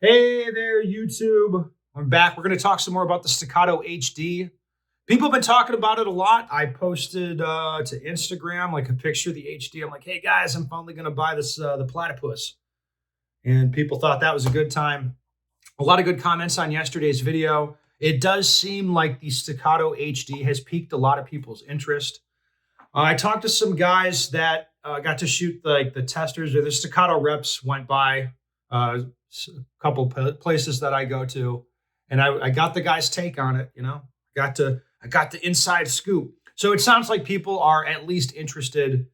Hey there, YouTube. I'm back. We're going to talk some more about the Staccato HD. People have been talking about it a lot. I posted to Instagram like a picture of the HD. I'm like, hey guys, I'm finally going to buy this the platypus. And people thought that was a good time. A lot of good comments on yesterday's video. It does seem like the Staccato HD has piqued a lot of people's interest. I talked to some guys that got to shoot like the testers or the Staccato reps went by a couple places that I go to, and I got the guy's take on it. I got the inside scoop. So it sounds like people are at least interested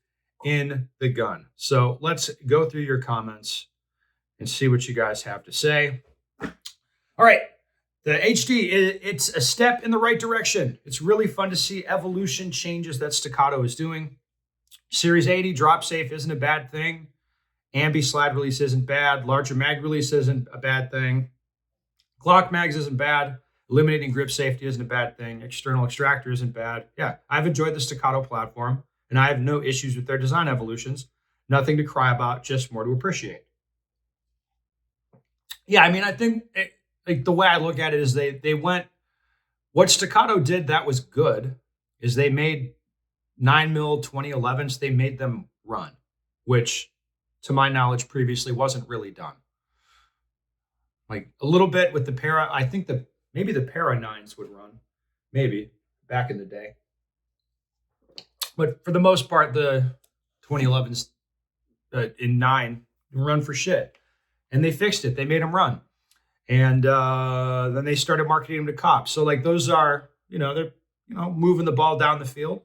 in the gun. So let's go through your comments and see what you guys have to say. All right. The HD, it's a step in the right direction. It's really fun to see evolution changes that Staccato is doing. Series 80 drop safe isn't a bad thing. Ambi slide release isn't bad. Larger mag release isn't a bad thing. Glock mags isn't bad. Eliminating grip safety isn't a bad thing. External extractor isn't bad. Yeah, I've enjoyed the Staccato platform, and I have no issues with their design evolutions. Nothing to cry about, just more to appreciate. Yeah, I mean, I think like the way I look at it is they went what Staccato did that was good is they made 9mm 2011s, they made them run, which to my knowledge previously wasn't really done. Like a little bit with the Para, I think maybe the Para 9s would run, maybe back in the day. But for the most part, the 2011s in 9 run for shit. And they fixed it. They made them run. And then they started marketing them to cops. So like those are, they're, moving the ball down the field.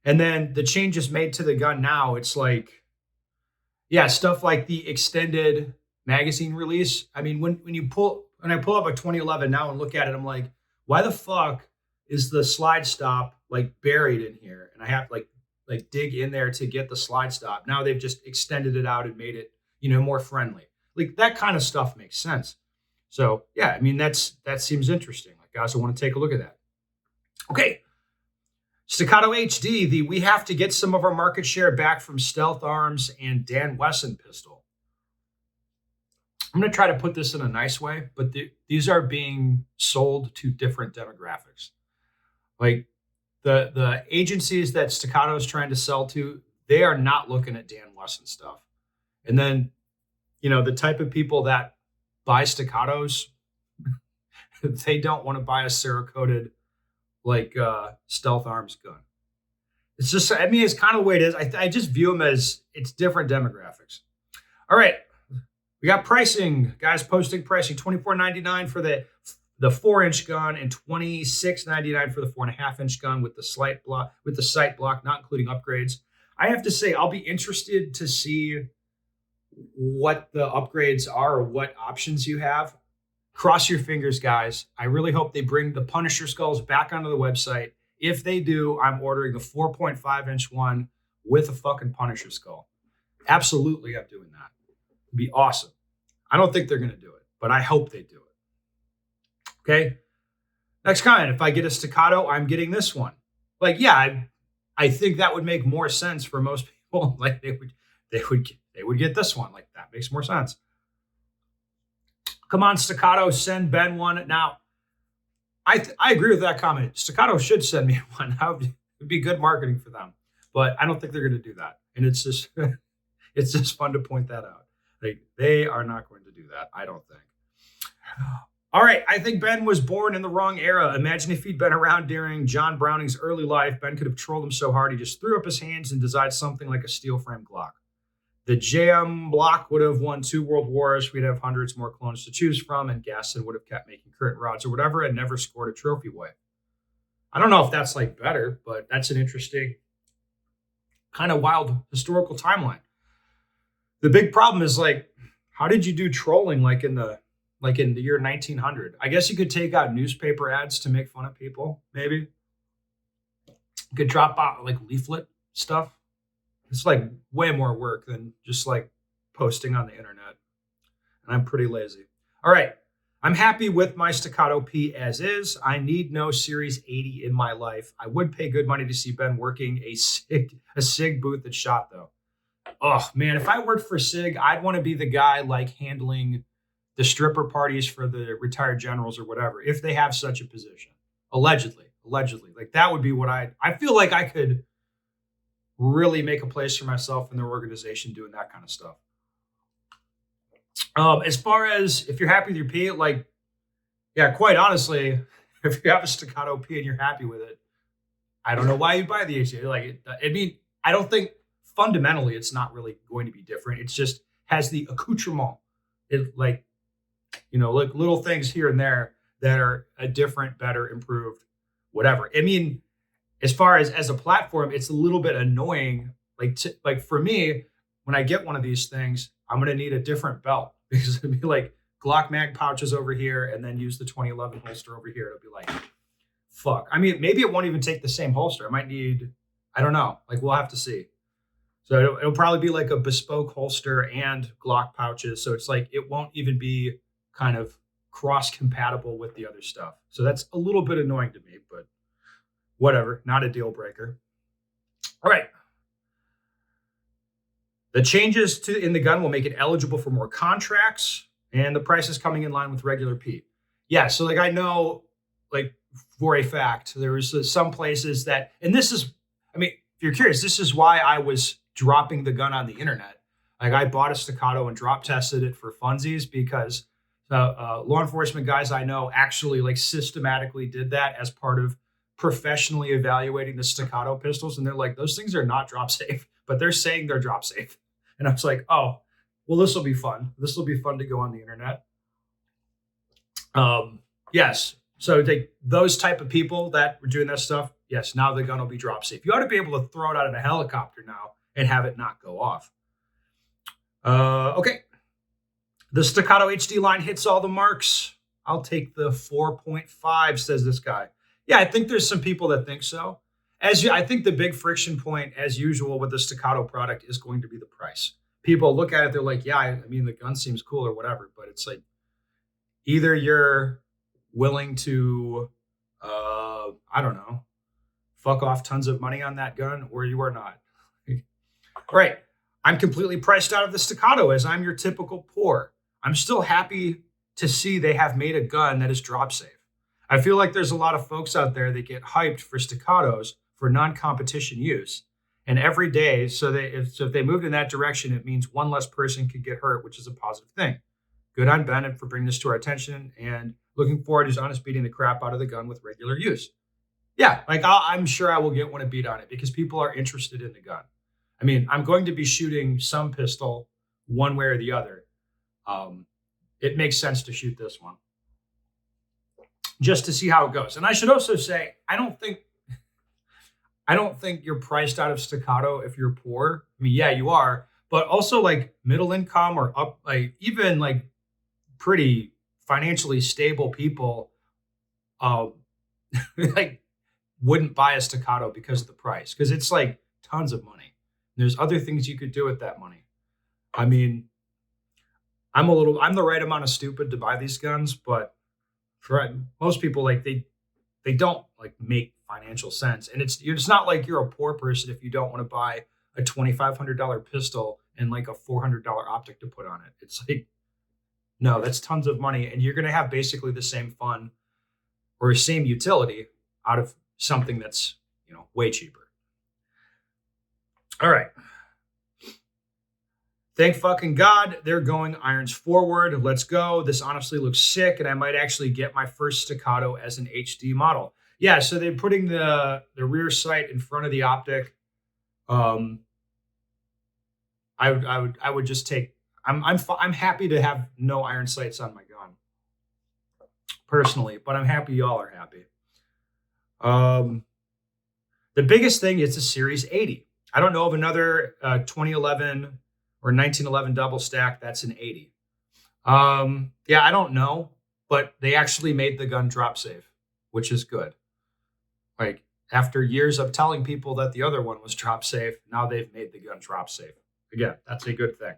And then the changes made to the gun now, it's like, yeah, stuff like the extended magazine release. I mean, when I pull up a 2011 now and look at it, I'm like, why the fuck is the slide stop like buried in here? And I have to like dig in there to get the slide stop. Now they've just extended it out and made it, more friendly. Like that kind of stuff makes sense. So yeah, I mean, that seems interesting. Like I also want to take a look at that. Okay. Staccato HD, we have to get some of our market share back from Stealth Arms and Dan Wesson pistol. I'm going to try to put this in a nice way, but these are being sold to different demographics. Like the agencies that Staccato is trying to sell to, they are not looking at Dan Wesson stuff. And then, the type of people that buy Staccatos, they don't want to buy a Cerakoted like Stealth Arms gun. It's just, I mean, it's kind of the way it is. I just view them as it's different demographics. All right. We got pricing, guys posting pricing, $24.99 for the 4-inch gun and $26.99 for the 4.5-inch gun with the sight block, not including upgrades. I have to say, I'll be interested to see what the upgrades are or what options you have. Cross your fingers, guys. I really hope they bring the Punisher skulls back onto the website. If they do, I'm ordering the 4.5-inch one with a fucking Punisher skull. Absolutely, I'm doing that. It'd be awesome. I don't think they're going to do it, but I hope they do it. Okay. Next comment. If I get a Staccato, I'm getting this one. Like, yeah, I think that would make more sense for most people. Like they would get this one. Like that makes more sense. Come on, Staccato, send Ben one. Now, I agree with that comment. Staccato should send me one. It would be good marketing for them. But I don't think they're going to do that. And it's just it's just fun to point that out. Like they are not going to do that, I don't think. All right, I think Ben was born in the wrong era. Imagine if he'd been around during John Browning's early life. Ben could have trolled him so hard he just threw up his hands and designed something like a steel frame Glock. The JM block would have won 2 world wars. We'd have hundreds more clones to choose from, and Gaston would have kept making current rods or whatever and never scored a trophy way. I don't know if that's like better, but that's an interesting, kind of wild historical timeline. The big problem is like, how did you do trolling like in the year 1900? I guess you could take out newspaper ads to make fun of people, maybe. You could drop out like leaflet stuff. It's like way more work than just like posting on the internet. And I'm pretty lazy. All right. I'm happy with my Staccato P as is. I need no Series 80 in my life. I would pay good money to see Ben working a SIG booth at SHOT though. Oh man, if I worked for SIG, I'd want to be the guy like handling the stripper parties for the retired generals or whatever, if they have such a position. Allegedly. Like that would be what I feel like I could really make a place for myself in their organization doing that kind of stuff. As far as if you're happy with your P, like, yeah, quite honestly, if you have a staccato P and you're happy with it, I don't know why you buy the HDA. Like, I mean, I don't think fundamentally it's not really going to be different. It's just has the accoutrement. It like, like little things here and there that are a different, better, improved, whatever. I mean, as far as a platform, it's a little bit annoying. Like for me, when I get one of these things, I'm going to need a different belt because it'll be like Glock mag pouches over here and then use the 2011 holster over here. It'll be like, fuck. I mean, maybe it won't even take the same holster. I might need, I don't know. Like we'll have to see. So it'll probably be like a bespoke holster and Glock pouches. So it's like, it won't even be kind of cross compatible with the other stuff. So that's a little bit annoying to me, but whatever, not a deal breaker. All right. The changes in the gun will make it eligible for more contracts, and the price is coming in line with regular P. Yeah, so like I know, like for a fact, there was some places that, and this is, I mean, if you're curious, this is why I was dropping the gun on the internet. Like I bought a staccato and drop tested it for funsies because law enforcement guys I know actually like systematically did that as part of professionally evaluating the staccato pistols, and they're like, those things are not drop safe, but they're saying they're drop safe. And I was like, oh, well, this will be fun. This will be fun to go on the internet. Yes. So those type of people that were doing that stuff, yes, now the gun will be drop safe. You ought to be able to throw it out of a helicopter now and have it not go off. Okay. The staccato HD line hits all the marks. I'll take the 4.5, says this guy. Yeah, I think there's some people that think so. I think the big friction point, as usual, with the staccato product is going to be the price. People look at it, they're like, yeah, I mean, the gun seems cool or whatever, but it's like either you're willing to, I don't know, fuck off tons of money on that gun, or you are not. Right. I'm completely priced out of the staccato as I'm your typical poor. I'm still happy to see they have made a gun that is drop safe. I feel like there's a lot of folks out there that get hyped for staccatos for non-competition use. And every day, so if they moved in that direction, it means one less person could get hurt, which is a positive thing. Good on Bennett for bringing this to our attention and looking forward to his honest beating the crap out of the gun with regular use. Yeah, like I'm sure I will get one to beat on it because people are interested in the gun. I mean, I'm going to be shooting some pistol one way or the other. It makes sense to shoot this one just to see how it goes. And I should also say, I don't think you're priced out of staccato if you're poor. I mean, yeah, you are, but also like middle income or up, like even like pretty financially stable people, like wouldn't buy a staccato because of the price, because it's like tons of money. There's other things you could do with that money. I mean, I'm the right amount of stupid to buy these guns, but for most people, like they don't like make financial sense. And it's not like you're a poor person if you don't want to buy a $2,500 pistol and like a $400 optic to put on it. It's like, no, that's tons of money. And you're going to have basically the same fun or same utility out of something that's, way cheaper. All right. Thank fucking God they're going irons forward. Let's go. This honestly looks sick, and I might actually get my first staccato as an HD model. Yeah, so they're putting the rear sight in front of the optic. I would just take. I'm happy to have no iron sights on my gun, personally, but I'm happy y'all are happy. The biggest thing is the Series 80. I don't know of another 2011 or 1911 double stack that's an 80. Yeah, I don't know, but they actually made the gun drop safe, which is good. Like after years of telling people that the other one was drop safe, now they've made the gun drop safe. Again, that's a good thing.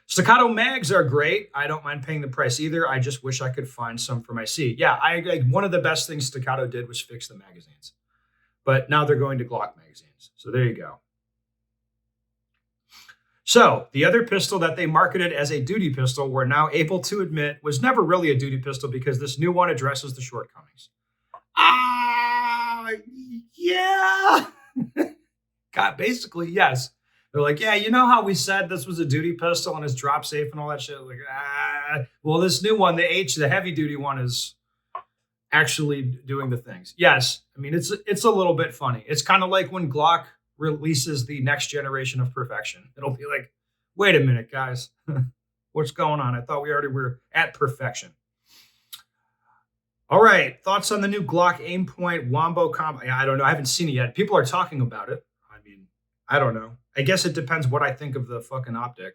Staccato mags are great. I don't mind paying the price either. I just wish I could find some for my C. Yeah, one of the best things Staccato did was fix the magazines. But now they're going to Glock magazines. So there you go. So the other pistol that they marketed as a duty pistol, we're now able to admit was never really a duty pistol because this new one addresses the shortcomings. Ah, yeah. God, basically, yes. They're like, yeah, you know how we said this was a duty pistol and it's drop safe and all that shit? Like, well, this new one, the heavy duty one, is actually doing the things. Yes, I mean it's a little bit funny. It's kind of like when Glock releases the next generation of perfection. It'll be like, wait a minute, guys, what's going on? I thought we already were at perfection. All right, thoughts on the new Glock aim point wombo combo? I don't know. I haven't seen it yet. People are talking about it. I mean, I don't know. I guess it depends what I think of the fucking optic.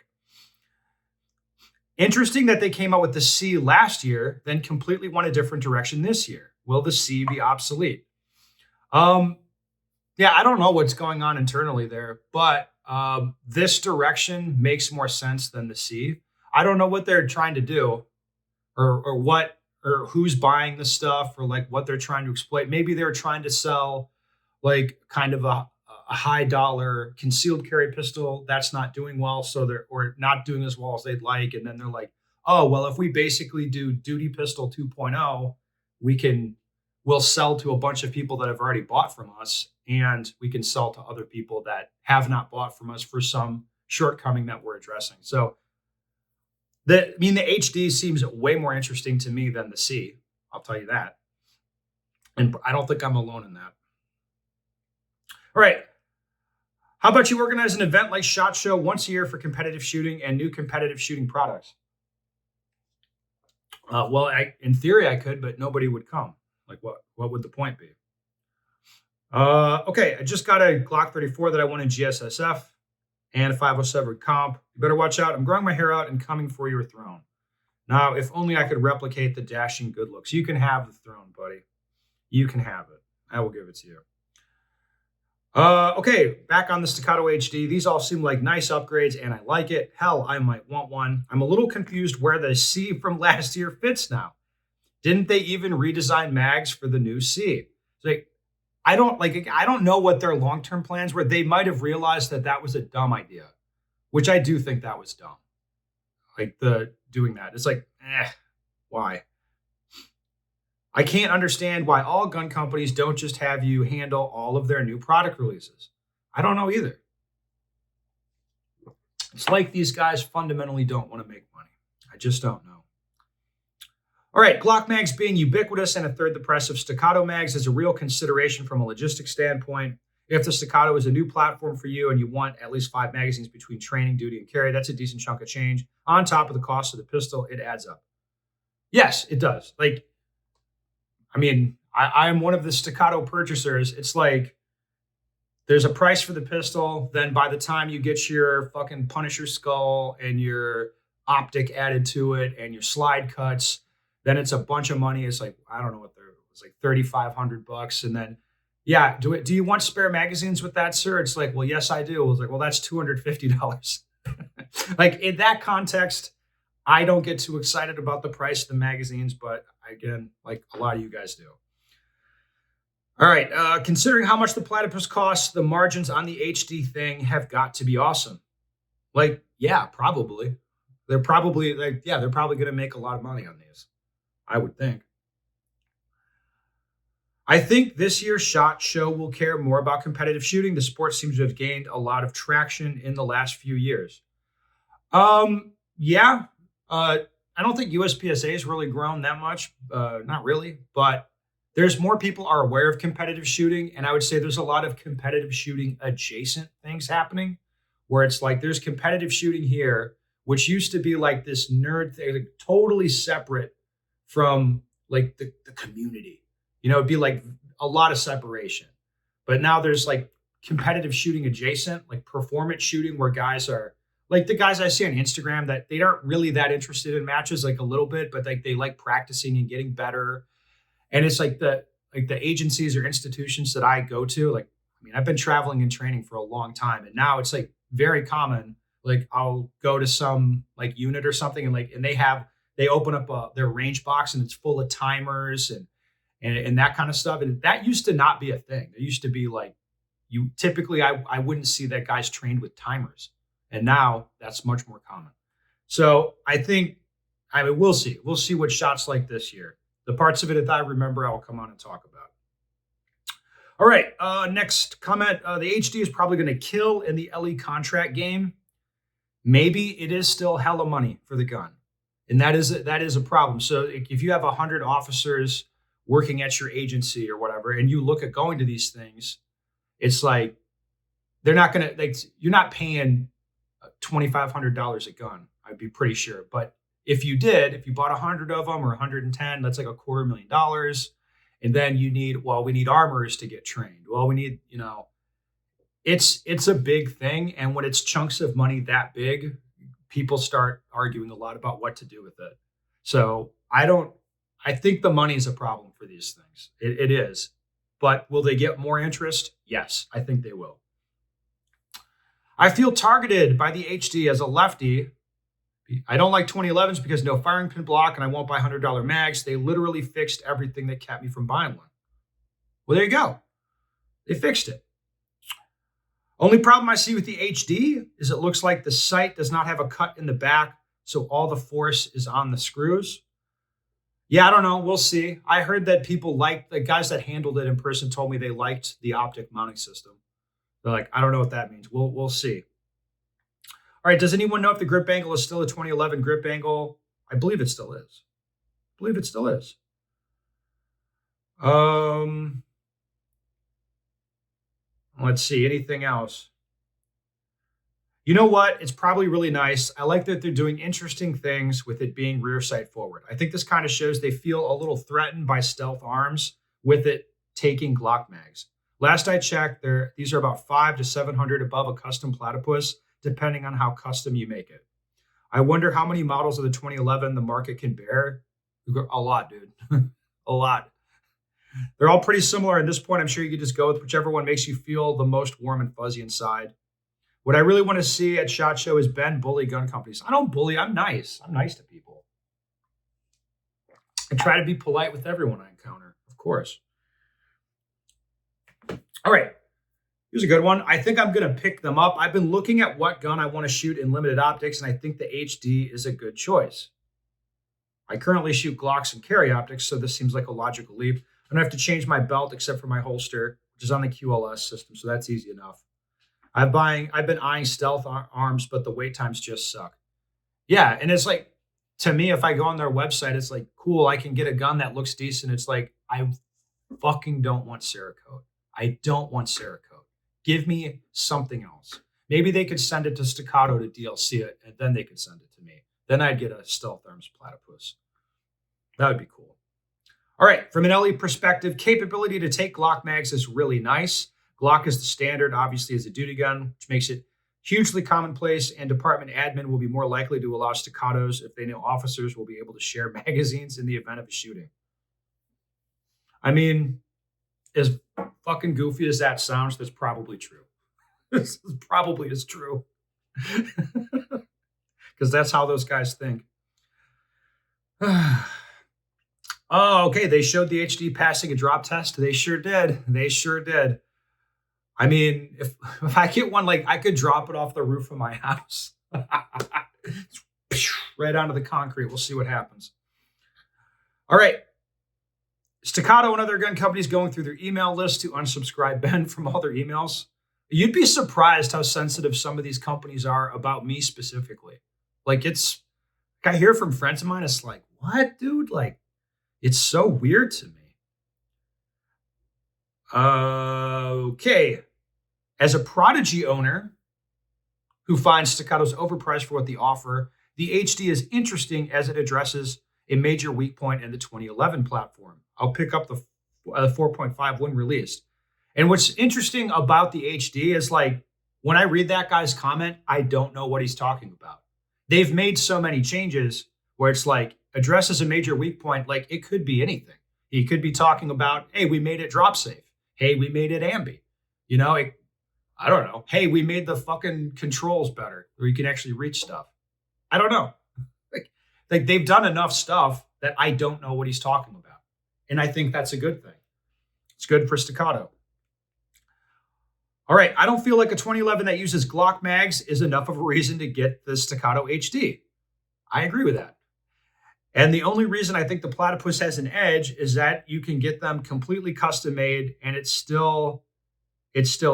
Interesting that they came out with the C last year, then completely went a different direction this year. Will the C be obsolete? Yeah, I don't know what's going on internally there, but this direction makes more sense than the C. I don't know what they're trying to do, or what, or who's buying the stuff, or like what they're trying to exploit. Maybe they're trying to sell like kind of a high dollar concealed carry pistol that's not doing well, so they're, or not doing as well as they'd like, and then they're like, oh well, if we basically do duty pistol 2.0, we'll sell to a bunch of people that have already bought from us, and we can sell to other people that have not bought from us for some shortcoming that we're addressing. So the HD seems way more interesting to me than the C. I'll tell you that. And I don't think I'm alone in that. All right. How about you organize an event like SHOT Show once a year for competitive shooting and new competitive shooting products? Well, in theory I could, but nobody would come. Like what would the point be? Okay, I just got a Glock 34 that I won in GSSF and a 507 comp. You better watch out. I'm growing my hair out and coming for your throne. Now, if only I could replicate the dashing good looks. You can have the throne, buddy. You can have it. I will give it to you. Okay, back on the Staccato HD. These all seem like nice upgrades, and I like it. Hell, I might want one. I'm a little confused where the C from last year fits now. Didn't they even redesign mags for the new C? Like, I don't know what their long-term plans were. They might have realized that was a dumb idea, which I do think that was dumb. Like doing that. It's like, why? I can't understand why all gun companies don't just have you handle all of their new product releases. I don't know either. It's like these guys fundamentally don't want to make money. I just don't know. All right, Glock mags being ubiquitous and a third the price of Staccato mags is a real consideration from a logistics standpoint. If the Staccato is a new platform for you and you want at least 5 magazines between training, duty, and carry, that's a decent chunk of change. On top of the cost of the pistol, it adds up. Yes, it does. Like, I mean, I'm one of the Staccato purchasers. It's like there's a price for the pistol. Then by the time you get your fucking Punisher skull and your optic added to it and your slide cuts, then it's a bunch of money. It's like, I don't know what it's like $3,500. And then, yeah, do you want spare magazines with that, sir? It's like, well, yes, I do. I was like, well, that's $250. Like in that context, I don't get too excited about the price of the magazines, but again, like a lot of you guys do. All right. Considering how much the platypus costs, the margins on the HD thing have got to be awesome. Like, yeah, probably. They're probably going to make a lot of money on these, I would think. I think this year's SHOT Show will care more about competitive shooting. The sport seems to have gained a lot of traction in the last few years. Yeah. I don't think USPSA has really grown that much. Not really, but there's more people are aware of competitive shooting. And I would say there's a lot of competitive shooting adjacent things happening where it's like there's competitive shooting here, which used to be like this nerd thing, like totally separate from like the community. You know, it'd be like a lot of separation. But now there's like competitive shooting adjacent, like performance shooting where guys are like the guys I see on Instagram that they aren't really that interested in matches, like a little bit, but like they like practicing and getting better. And it's like the agencies or institutions that I go to, like, I mean, I've been traveling and training for a long time. And now it's like very common. Like I'll go to some like unit or something and they open up their range box and it's full of timers and that kind of stuff. And that used to not be a thing. It used to be like I wouldn't see that guys trained with timers. And now that's much more common. So I mean, we'll see. We'll see what shots like this year. The parts of it that I remember, I will come on and talk about. All right. Next comment. The HD is probably going to kill in the LE contract game. Maybe it is still hella money for the gun. And that is a problem. So if you have 100 officers working at your agency or whatever, and you look at going to these things, it's like they're not going to, like, you're not paying $2,500 a gun, I'd be pretty sure. But if you bought 100 of them or 110, that's like $250,000. And then we need armorers to get trained. Well, we need, it's a big thing. And when it's chunks of money that big, people start arguing a lot about what to do with it. So I think the money is a problem for these things. It is. But will they get more interest? Yes, I think they will. I feel targeted by the HD as a lefty. I don't like 2011s because no firing pin block and I won't buy $100 mags. They literally fixed everything that kept me from buying one. Well, there you go. They fixed it. Only problem I see with the HD is it looks like the sight does not have a cut in the back, so all the force is on the screws. Yeah, I don't know. We'll see. I heard that people liked, the guys that handled it in person told me they liked the optic mounting system. They're like, I don't know what that means. We'll see. All right. Does anyone know if the grip angle is still a 2011 grip angle? I believe it still is. Let's see. Anything else? You know what? It's probably really nice. I like that they're doing interesting things with it being rear sight forward. I think this kind of shows they feel a little threatened by stealth arms with it taking Glock mags. Last I checked, these are about 500 to 700 above a custom platypus, depending on how custom you make it. I wonder how many models of the 2011 the market can bear. A lot, dude. A lot. They're all pretty similar. At this point, I'm sure you could just go with whichever one makes you feel the most warm and fuzzy inside. What I really want to see at SHOT Show is Ben bully gun companies. I don't bully. I'm nice. I'm nice to people. I try to be polite with everyone I encounter, of course. All right. Here's a good one. I think I'm going to pick them up. I've been looking at what gun I want to shoot in limited optics, and I think the HD is a good choice. I currently shoot Glocks and carry optics, so this seems like a logical leap. I don't have to change my belt except for my holster, which is on the QLS system, so that's easy enough. I've been eyeing stealth arms, but the wait times just suck. Yeah, and it's like, to me, if I go on their website, it's like, cool, I can get a gun that looks decent. It's like, I fucking don't want Cerakote. I don't want Cerakote. Give me something else. Maybe they could send it to Staccato to DLC it, and then they could send it to me. Then I'd get a stealth arms platypus. That would be cool. All right, from an LE perspective, capability to take Glock mags is really nice. Glock is the standard, obviously, as a duty gun, which makes it hugely commonplace, and department admin will be more likely to allow staccatos if they know officers will be able to share magazines in the event of a shooting. I mean, as fucking goofy as that sounds, that's probably true. This probably is true. Because that's how those guys think. Oh, okay. They showed the HD passing a drop test. They sure did. I mean, if I get one, like, I could drop it off the roof of my house. Right onto the concrete. We'll see what happens. All right. Staccato and other gun companies going through their email list to unsubscribe Ben from all their emails. You'd be surprised how sensitive some of these companies are about me specifically. Like, I hear from friends of mine, it's like, what, dude? Like, it's so weird to me. Okay. As a Prodigy owner who finds Staccatos overpriced for what they offer, the HD is interesting as it addresses a major weak point in the 2011 platform. I'll pick up the 4.5 when released. And what's interesting about the HD is, like, when I read that guy's comment, I don't know what he's talking about. They've made so many changes where it's like, addresses a major weak point. Like, it could be anything. He could be talking about, hey, we made it drop safe. Hey, we made it ambi. I don't know. Hey, we made the fucking controls better where you can actually reach stuff. I don't know. Like they've done enough stuff that I don't know what he's talking about. And I think that's a good thing. It's good for Staccato. All right, I don't feel like a 2011 that uses Glock mags is enough of a reason to get the Staccato HD. I agree with that. And the only reason I think the Platypus has an edge is that you can get them completely custom made and it's still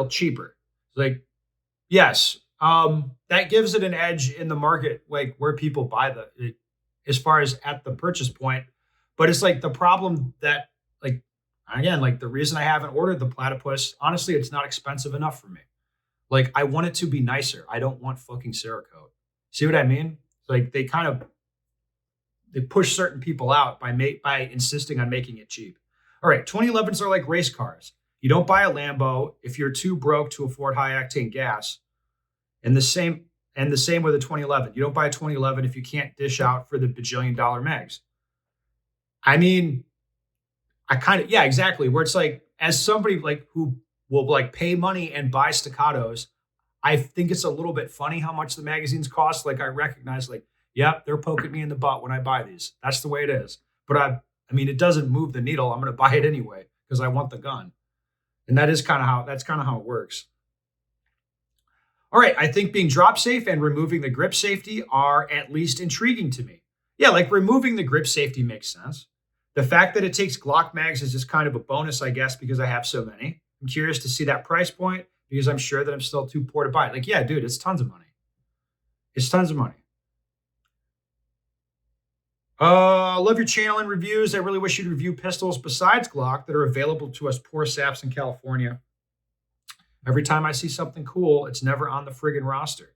cheaper. Like, yes, that gives it an edge in the market, like where people buy as far as at the purchase point. But it's like the problem that, like, again, like the reason I haven't ordered the Platypus, honestly, it's not expensive enough for me. Like, I want it to be nicer. I don't want fucking Cerakote. See what I mean? Like, they push certain people out by insisting on making it cheap. All right, 2011s are like race cars. You don't buy a Lambo if you're too broke to afford high octane gas. And the same with a 2011. You don't buy a 2011 if you can't dish out for the bajillion-dollar mags. I mean, I kind of, yeah, exactly. Where it's like, as somebody like who will like pay money and buy staccatos, I think it's a little bit funny how much the magazines cost. Like, I recognize, like, yep, they're poking me in the butt when I buy these. That's the way it is. But I mean, it doesn't move the needle. I'm going to buy it anyway because I want the gun, and that's kind of how it works. All right, I think being drop safe and removing the grip safety are at least intriguing to me. Yeah, like removing the grip safety makes sense. The fact that it takes Glock mags is just kind of a bonus, I guess, because I have so many. I'm curious to see that price point because I'm sure that I'm still too poor to buy it. Like, yeah, dude, it's tons of money. It's tons of money. Love your channel and reviews. I really wish you'd review pistols besides Glock that are available to us poor saps in California. Every time I see something cool, it's never on the friggin' roster.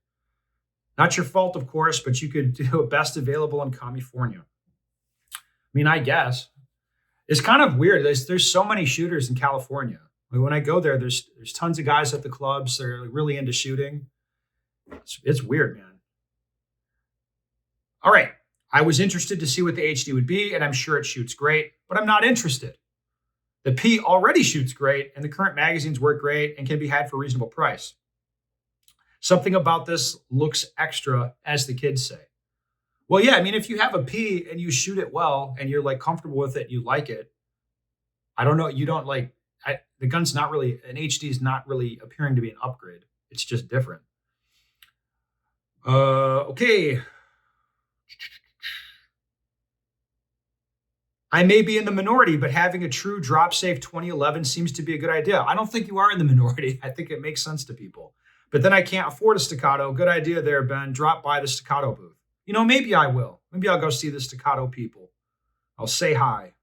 Not your fault, of course, but you could do a best available in California. I mean, I guess. It's kind of weird. There's so many shooters in California. Like, when I go there, there's tons of guys at the clubs. They're like really into shooting. It's weird, man. All right. I was interested to see what the HD would be, and I'm sure it shoots great, but I'm not interested. The P already shoots great, and the current magazines work great and can be had for a reasonable price. Something about this looks extra, as the kids say. Well, yeah, I mean, if you have a P and you shoot it well and you're like comfortable with it, you like it. I don't know. You don't like the gun's not really an HD is not really appearing to be an upgrade. It's just different. Okay. I may be in the minority, but having a true drop safe 2011 seems to be a good idea. I don't think you are in the minority. I think it makes sense to people. But then I can't afford a staccato. Good idea there, Ben. Drop by the staccato booth. You know, maybe I will. Maybe I'll go see the staccato people. I'll say hi.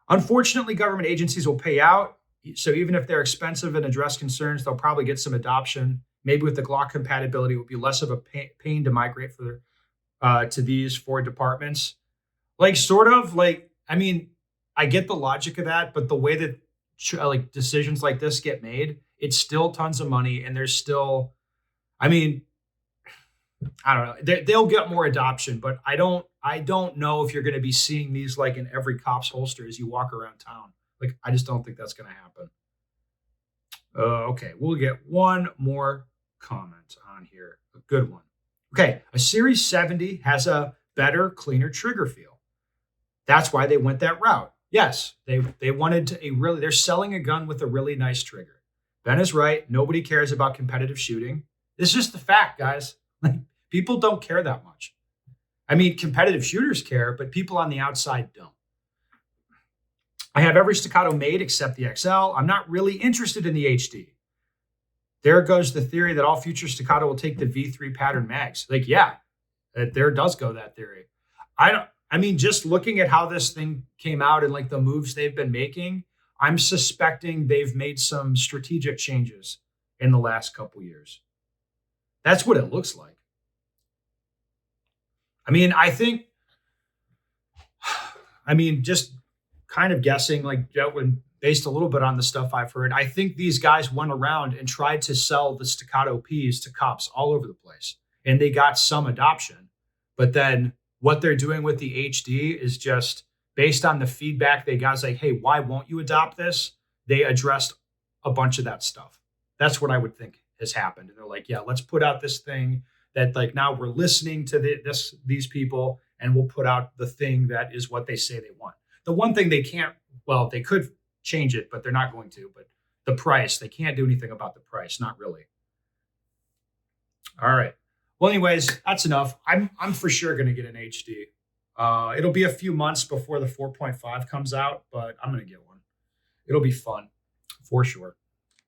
Unfortunately, government agencies will pay out. So even if they're expensive and address concerns, they'll probably get some adoption. Maybe with the Glock compatibility, it would be less of a pain to migrate to these four departments. Like, sort of, like, I mean, I get the logic of that, but the way that like decisions like this get made, it's still tons of money, and there's still, I mean, I don't know. They'll get more adoption, but I don't know if you're going to be seeing these like in every cop's holster as you walk around town. Like, I just don't think that's going to happen. Okay, we'll get one more comment on here, a good one. Okay, a Series 70 has a better, cleaner trigger feel. That's why they went that route. Yes, they wanted they're selling a gun with a really nice trigger. Ben is right. Nobody cares about competitive shooting. It's just the fact, guys. Like, people don't care that much. I mean, competitive shooters care, but people on the outside don't. I have every staccato made except the XL. I'm not really interested in the HD. There goes the theory that all future staccato will take the V3 pattern mags. Like, yeah, there does go that theory. I mean, just looking at how this thing came out and like the moves they've been making, I'm suspecting they've made some strategic changes in the last couple years. That's what it looks like. I mean, just kind of guessing, like, based a little bit on the stuff I've heard, I think these guys went around and tried to sell the staccato Ps to cops all over the place, and they got some adoption. But then what they're doing with the HD is just based on the feedback they got. It's like, hey, why won't you adopt this? They addressed a bunch of that stuff. That's what I would think has happened. And they're like, yeah, let's put out this thing that, like, now we're listening to these people, and we'll put out the thing that is what they say they want. The one thing they can't, well, they could change it, but they're not going to. But the price. They can't do anything about the price. Not really. All right. Well, anyways, that's enough. I'm for sure going to get an HD. It'll be a few months before the 4.5 comes out, but I'm going to get one. It'll be fun for sure.